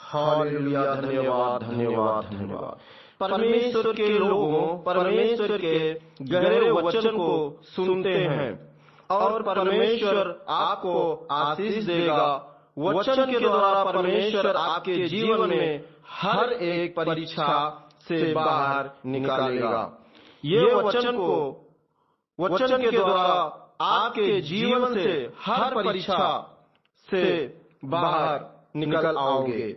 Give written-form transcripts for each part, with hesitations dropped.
Hallelujah, धन्यवाद धन्यवाद धन्यवाद। परमेश्वर के लोगों, परमेश्वर के गहरे वचन को सुनते हैं और परमेश्वर आपको आशीष देगा। वचन के द्वारा परमेश्वर आपके जीवन में हर एक परीक्षा से बाहर निकालेगा। ये वचन के द्वारा आपके जीवन से हर परीक्षा से बाहर निकल आओगे।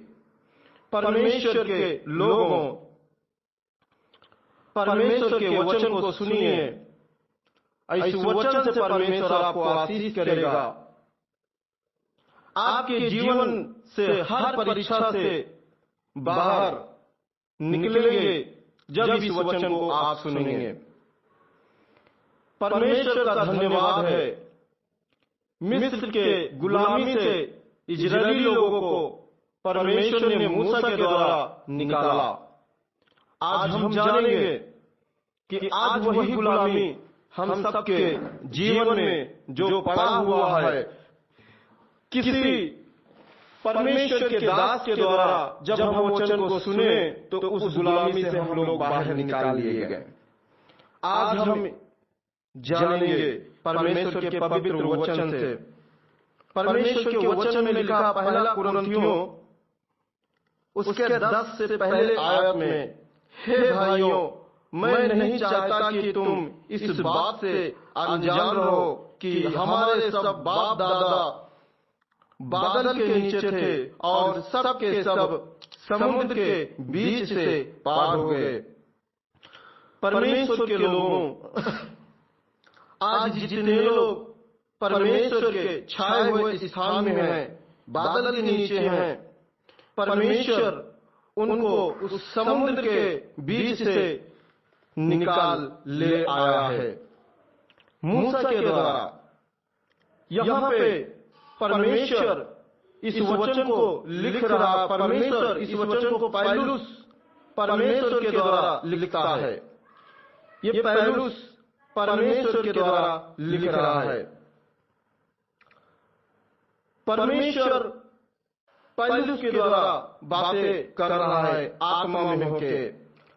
परमेश्वर के लोगों, परमेश्वर के वचन को सुनिए। इस वचन से परमेश्वर आपको आशीष करेगा। आपके जीवन से हर परीक्षा से बाहर निकलेंगे जब इस वचन को आप सुनेंगे। परमेश्वर का धन्यवाद है। मिस्र के गुलामी से इजरायली लोगों को परमेश्वर ने मूसा के द्वारा निकाला। आज हम जानेंगे कि आज वही गुलामी हम सबके जीवन में जो पड़ा हुआ है, किसी परमेश्वर के दास के द्वारा जब हम वचन को सुने तो उस गुलामी से हम लोग बाहर निकाल लिए गए। आज हम जानेंगे परमेश्वर के पवित्र वचन से। परमेश्वर के वचन में लिखा पहला कुरिन्थियों उसके 10 से पहले आयत में, हे भाइयों, मैं नहीं चाहता कि तुम इस बात से अनजान रहो कि हमारे सब बाप दादा बादल के नीचे थे और सब के सब समुद्र के बीच से पार हो गए। परमेश्वर के लोगों, आज जितने लोग परमेश्वर के छाए हुए स्थान में हैं, बादल के नीचे हैं, परमेश्वर उनको उस समुद्र के बीच से निकाल ले आया है मूसा के द्वारा। यहाँ पे परमेश्वर इस वचन को लिख रहा, परमेश्वर इस वचन को पौलुस परमेश्वर के द्वारा लिखता है। ये पौलुस परमेश्वर के द्वारा लिख रहा है। परमेश्वर पौलुस के द्वारा बातें कर रहा है आत्मा में होके।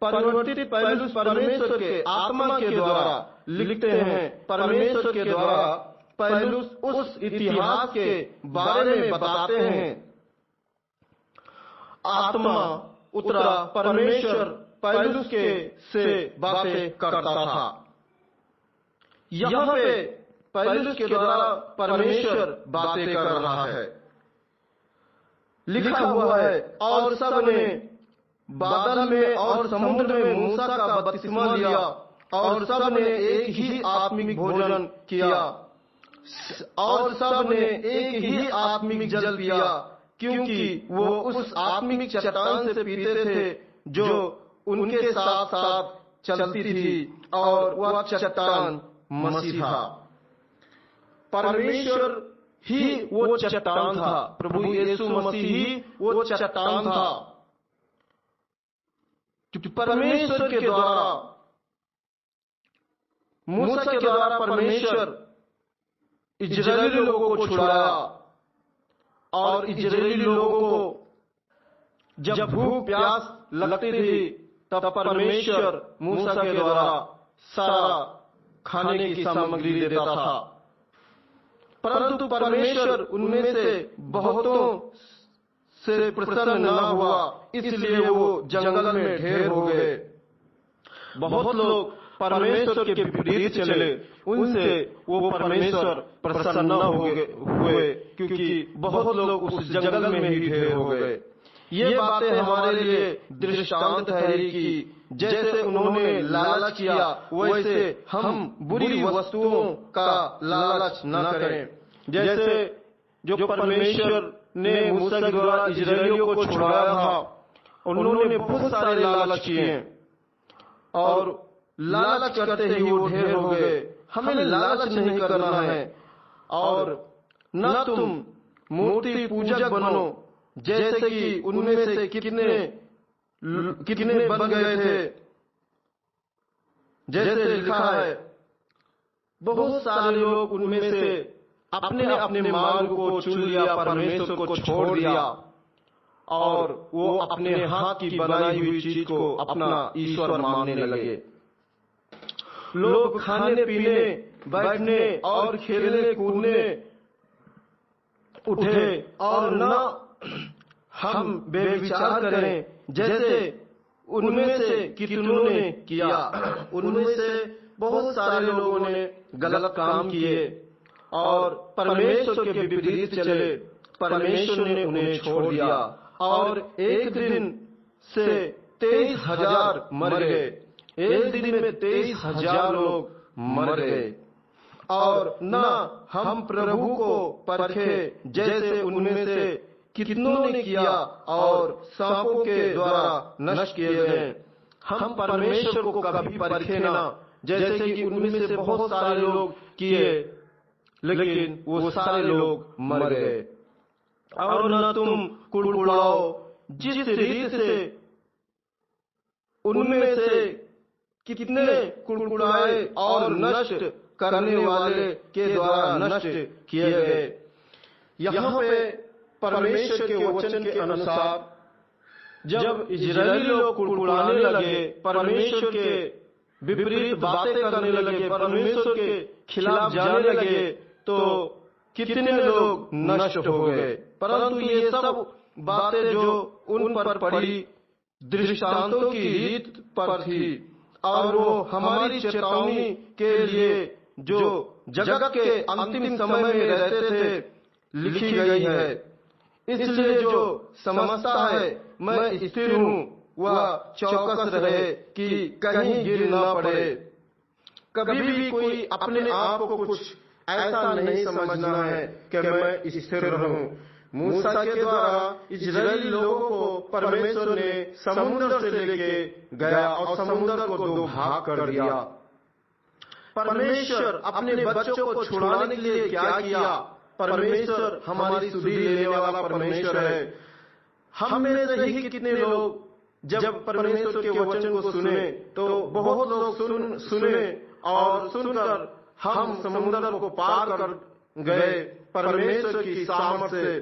परिवर्तित पौलुस परमेश्वर के आत्मा के द्वारा लिखते हैं। परमेश्वर के द्वारा पौलुस उस इतिहास के बारे में बताते हैं। आत्मा उतरा, परमेश्वर पौलुस के से बातें करता था। यहाँ पे पौलुस के द्वारा परमेश्वर बातें कर रहा है। लिखा हुआ है, और सब ने बादल में और समुद्र में मूसा का बपतिस्मा लिया और सब ने एक ही आत्मिक भोजन किया और सब ने एक ही आत्मिक जल पिया, क्योंकि वो उस आत्मिक चट्टान से पीते थे जो उनके साथ साथ चलती थी, और वह चट्टान मसीह था। परमेश्वर ही वो चट्टान था, प्रभु यीशु मसीह ही वो चट्टान था। परमेश्वर के द्वारा, मूसा के द्वारा परमेश्वर इजरायली लोगों को छुड़ाया, और इजरायली लोगों को जब भूख प्यास लगती थी तब परमेश्वर मूसा के द्वारा सारा खाने की सामग्री देता था। परंतु परमेश्वर उनमें से बहुतों से प्रसन्न न हुआ, इसलिए वो जंगल में ढेर हो गए। बहुत लोग परमेश्वर के विपरीत चले, उनसे वो परमेश्वर प्रसन्न न हुए, क्योंकि बहुत लोग उस जंगल में ही ढेर हो गए। ये बातें हमारे लिए दृष्टांत ठहरी कि जैसे उन्होंने लालच किया, वैसे हम बुरी वस्तुओं का लालच न करें। जैसे जो परमेश्वर ने मूसा के द्वारा इजरायलियों को छुड़ाया था, उन्होंने बहुत सारे लालच किए और लालच करते ही वो ढेर हो गए। हमें लालच नहीं करना है, और न तुम मूर्ति पूजक बनो, जैसे कि उनमें से कितने बन गए थे। जैसे लिखा है, बहुत सारे लोग उनमें से अपने अपने मार्ग को चुन लिया, परमेश्वर को छोड़ दिया, और वो अपने हाथ की बनाई हुई चीज को अपना ईश्वर मानने लगे। लोग खाने पीने, बैठने और खेलने कूदने उठे और न हम बेविचार करें जैसे उनमें से कितनों ने किया। उनमें से बहुत सारे लोगों ने गलत काम किए और परमेश्वर के विपरीत चले। परमेश्वर ने उन्हें छोड़ दिया और एक दिन से 23,000 मर गए। एक दिन में 23,000 लोग मर गए। और न हम प्रभु को परखे जैसे उनमें से कितनों ने किया और सांपों के द्वारा नष्ट किए गए। हम परमेश्वर को कभी परखे ना जैसे कि उनमें से बहुत सारे लोग किए, लेकिन वो सारे लोग मर गए। और न तुम कुड़कुड़ाओ जिस रीत से उनमें से कितने कुड़कुड़ाए और नष्ट करने वाले के द्वारा नष्ट किए गए। यहाँ पे परमेश्वर के वचन के अनुसार जब इजरायली लोग कुड़कुड़ाने लगे, परमेश्वर के विपरीत बातें करने लगे, परमेश्वर के खिलाफ जाने लगे, तो कितने लोग नष्ट हो गए। परंतु ये सब बातें जो उन पर पड़ी दृष्टांतों की रीत पर थी और वो हमारी चेतावनी के लिए जो जगत के अंतिम समय में रहते थे लिखी गई है। इसलिए जो समझता है मैं स्थिर हूँ वह चौकस रहे कि कहीं गिर न पड़े। कभी भी कोई अपने आप को कुछ ऐसा नहीं समझना है कि मैं स्थिर रहूं। मूसा के द्वारा इजरायली लोगों को परमेश्वर ने समुद्र से लेके गया और समुद्र को 2 भाग कर दिया। परमेश्वर अपने बच्चों को छुड़ाने के लिए क्या किया? परमेश्वर हमारी सुधि लेने वाला परमेश्वर है। हम में से ही कितने लोग जब परमेश्वर के वचन को सुने तो बहुत लोग सुने और सुनकर हम समुद्र को पार कर गए परमेश्वर की सामर्थ से।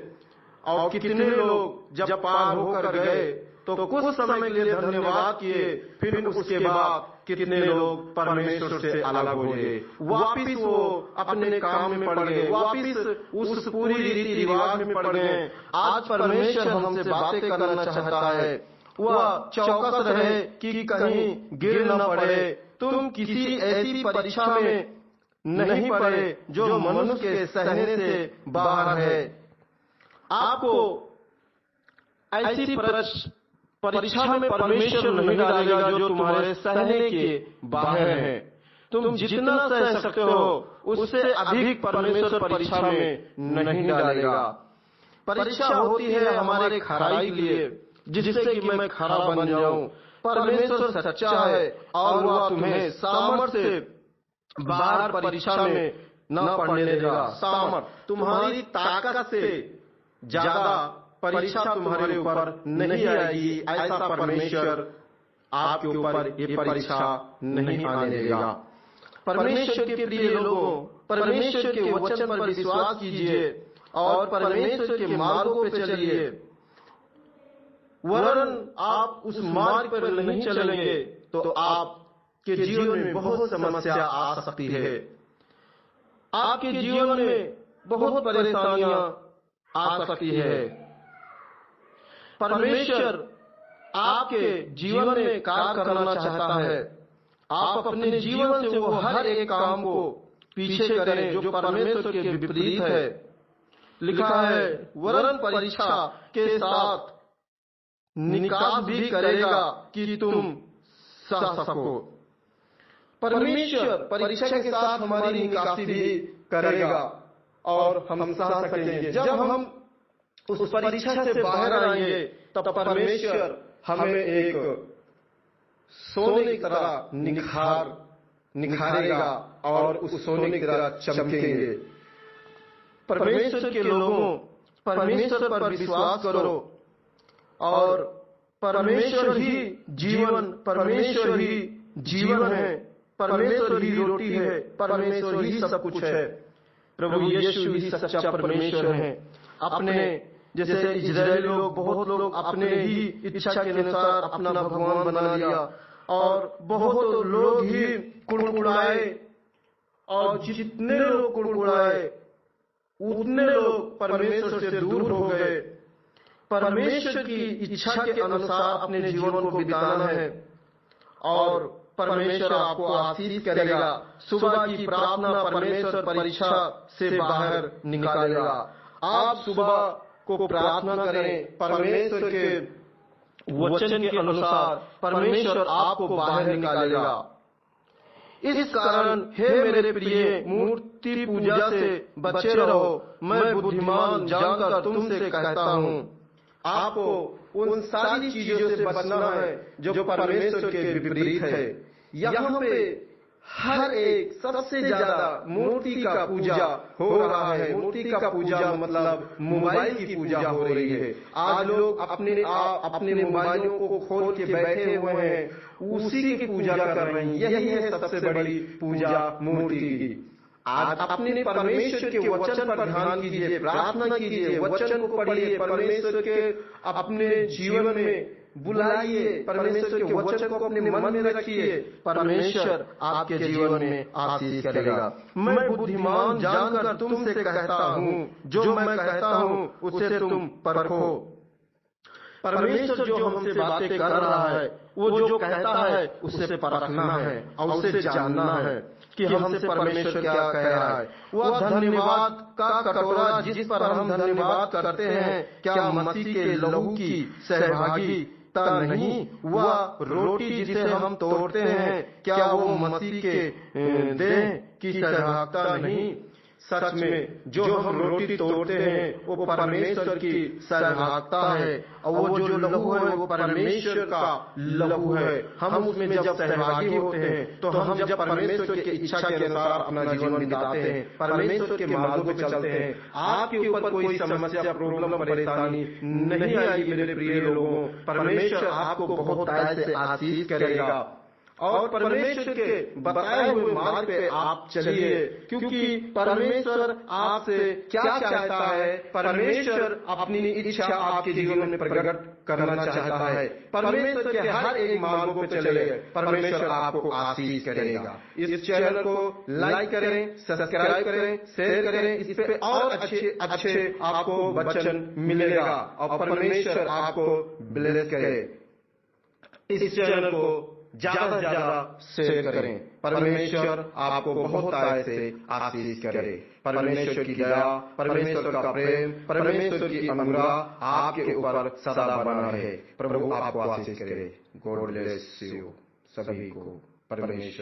और कितने लोग जब पार होकर गए तो कुछ समय के लिए धन्यवाद किए, फिर उसके बाद कितने लोग परमेश्वर से अलग हो गए, वापिस वो अपने काम में पड़ गए, वापिस उस पूरी रीति रिवाज में पड़ गए। आज परमेश्वर हमसे बातें करना चाहता है, वह चौकस रहे कि कहीं गिर न पड़े। तुम किसी ऐसी परीक्षा में नहीं पड़े जो मनुष्य के सहने से बाहर है। आपको ऐसी परीक्षा में परमेश्वर नहीं डालेगा जो तुम्हारे सहने के बाहर है। तुम जितना सह सकते हो उससे अधिक परमेश्वर परीक्षा में नहीं डालेगा। परीक्षा होती है हमारे खराई के लिए, जिससे कि मैं खरा बन जाऊं। परमेश्वर सच्चा है और वह तुम्हें सामर्थ्य से बाहर परीक्षा में न पड़ने देगा। सामर्थ्य तुम्हारी ताकत से ज्यादा परीक्षा तुम्हारे ऊपर नहीं आएगी, ऐसा परमेश्वर आपके ऊपर ये परीक्षा नहीं आने देगा। परमेश्वर के प्रिय लोगों, परमेश्वर के वचन पर विश्वास कीजिए और परमेश्वर के मार्गों पे चलिए, वरन आप उस मार्ग पर नहीं चलेंगे तो आपके जीवन में बहुत समस्या आ सकती है। आपके जीवन में बहुत परेशानियां आ सकती है। परमेश्वर आपके जीवन में कार्य करना चाहता है। आप अपने जीवन से वो हर एक काम को पीछे करें जो परमेश्वर के विपरीत है। लिखा है वरन परीक्षा के साथ निकास भी करेगा कि तुम सह सको। परमेश्वर परीक्षा के साथ हमारी निकासी भी करेगा और हम सह सकेंगे। जब हम उस परीक्षा से बाहर आएंगे तब परमेश्वर हमें एक सोने की तरह निखारेगा और उस सोने की तरह चमकेंगे। परमेश्वर के लोगों, परमेश्वर पर विश्वास करो और परमेश्वर ही जीवन है, परमेश्वर ही रोटी है, परमेश्वर ही सब कुछ है। प्रभु यीशु ही सच्चा परमेश्वर है। अपने जैसे इजरायली लोग, बहुत लोग अपने ही इच्छा के अनुसार अपना भगवान बना लिया, और बहुत लोग ही कुड़कुड़ाए, और जितने लोग कुड़कुड़ाए उतने लोग परमेश्वर से दूर हो गए। परमेश्वर की इच्छा के अनुसार अपने जीवन को बिताना है, और परमेश्वर आपको आशीष करेगा। सुबह की प्रार्थना परमेश्वर परीक्षा से बाहर निकालेगा। आप सुबह को प्रार्थना करें, परमेश्वर के वचन के अनुसार परमेश्वर आपको बाहर निकालेगा। इस कारण हे मेरे प्रिय, मूर्ति पूजा से बचे रहो। मैं बुद्धिमान जानकर तुमसे कहता हूँ, आपको उन सारी चीजों से बचना है जो परमेश्वर के विपरीत है। यहाँ पे हर एक सबसे ज्यादा मूर्ति का पूजा हो रहा है। मूर्ति का पूजा मतलब मोबाइल की पूजा हो रही है। आज लोग अपने मोबाइलों को खोल के बैठे हुए हैं, उसी की पूजा कर रहे हैं। यही है सबसे बड़ी पूजा मूर्ति की। आज अपने परमेश्वर के वचन पर ध्यान कीजिए, प्रार्थना कीजिए, वचन को पढ़िए, परमेश्वर के अपने जीवन में बुलाइए, परमेश्वर के वचन को अपने मन में रखिए। परमेश्वर आपके जीवन में आशीष करेगा। मैं बुद्धिमान जानकर तुमसे कहता हूँ, जो मैं कहता हूँ उसे तुम परखो। परमेश्वर जो हमसे बातें कर रहा है, वो जो कहता है उसे परखना है और उसे जानना है कि हमसे परमेश्वर क्या कह रहा है। वह धन्यवाद का कटोरा जिस पर हम धन्यवाद करते हैं, क्या मसीह के लहू की सहभागिता नहीं? वह रोटी जिसे हम तोड़ते हैं, क्या वो मसीह के देह की सहभागिता नहीं? सच में जो हम रोटी तोड़ते हैं वो परमेश्वर की सहभागिता है, और वो जो लहू है वो परमेश्वर का लहू है। हम उसमें जब सहभागी होते हैं तो हम जब परमेश्वर की इच्छा के अनुसार अपना जीवन बिताते हैं, परमेश्वर के मार्गों पे चलते हैं। आपके ऊपर कोई समस्या, प्रॉब्लम, परेशानी नहीं आएगी मेरे प्रिय लोगों। परमेश्वर आपको बहुत तरह से आशीष करेगा, और परमेश्वर के बताए हुए मार्ग पे आप चलिए, क्योंकि परमेश्वर आपसे क्या चाहता है? परमेश्वर अपनी इच्छा आपके जीवन में प्रकट करना चाहता है। परमेश्वर के हर एक मार्गों पे चले, परमेश्वर आपको आशीष करेगा। इस चैनल को लाइक करें, सब्सक्राइब करें, शेयर करें। इस पे और अच्छे आपको वचन मिलेगा, और परमेश्वर आपको ब्लेस करे। इस चैनल को ज्यादा से ज्यादा शेयर करें। परमेश्वर आपको बहुत तरह से आशीष करे। परमेश्वर की दया, परमेश्वर का प्रेम, परमेश्वर की अनुग्रह आपके ऊपर सदा बना रहे। प्रभु आपको आशीष करे। गॉड ब्लेस यू सभी को। परमेश्वर